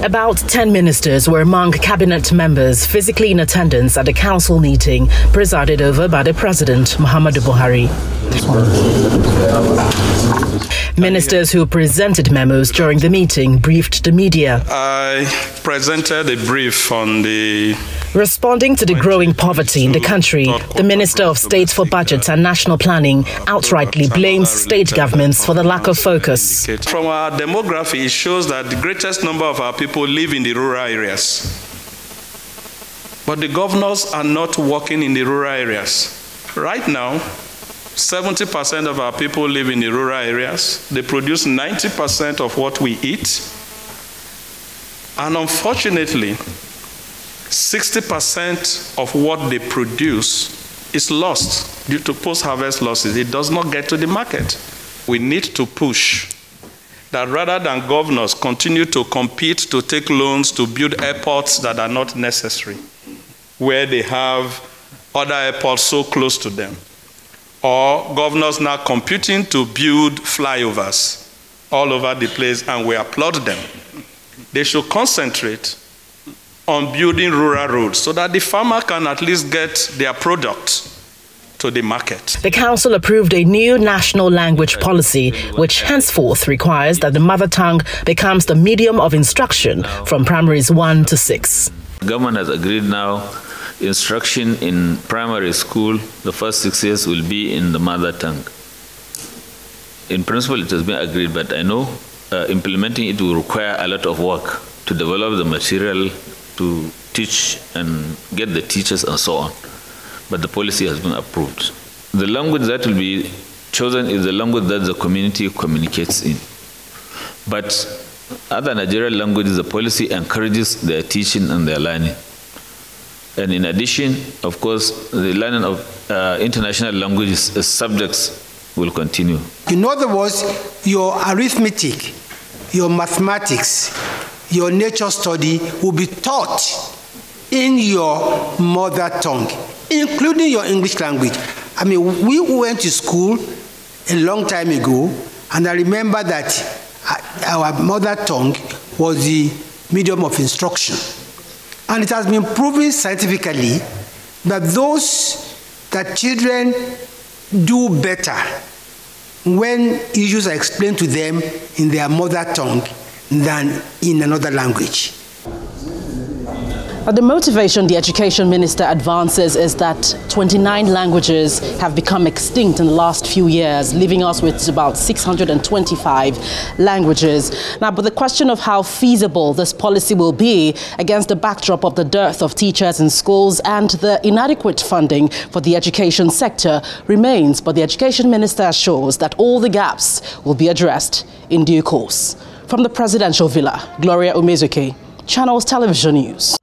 About 10 ministers were among cabinet members physically in attendance at the council meeting presided over by the President, Muhammadu Buhari. Ministers who presented memos during the meeting briefed the media. I presented a brief on the... Responding to the growing poverty in the country, the Minister of State for Budget and National Planning outrightly blames state governments for the lack of focus. From our demography, it shows that the greatest number of our people live in the rural areas. But the governors are not working in the rural areas. Right now, 70% of our people live in the rural areas. They produce 90% of what we eat. And unfortunately, 60% of what they produce is lost due to post-harvest losses. It does not get to the market. We need to push that rather than governors continue to compete to take loans to build airports that are not necessary, where they have other airports so close to them, or governors now competing to build flyovers all over the place, and we applaud them. They should concentrate on building rural roads so that the farmer can at least get their product to the market. The council approved a new national language policy, which henceforth requires that the mother tongue becomes the medium of instruction from primaries 1 to 6. The government has agreed now instruction in primary school, the first 6 years will be in the mother tongue. In principle, it has been agreed, but I know implementing it will require a lot of work to develop the material, to teach and get the teachers and so on. But the policy has been approved. The language that will be chosen is the language that the community communicates in. But other Nigerian languages, the policy encourages their teaching and their learning. And in addition, of course, the learning of international languages as subjects will continue. In other words, your arithmetic, your mathematics, your nature study will be taught in your mother tongue, including your English language. I mean, we went to school a long time ago, and I remember that our mother tongue was the medium of instruction. And it has been proven scientifically that children do better when issues are explained to them in their mother tongue than in another language. The motivation the education minister advances is that 29 languages have become extinct in the last few years, leaving us with about 625 languages. Now, but the question of how feasible this policy will be against the backdrop of the dearth of teachers in schools and the inadequate funding for the education sector remains. But the education minister assures that all the gaps will be addressed in due course. From the presidential villa, Gloria Umezuke, Channels Television News.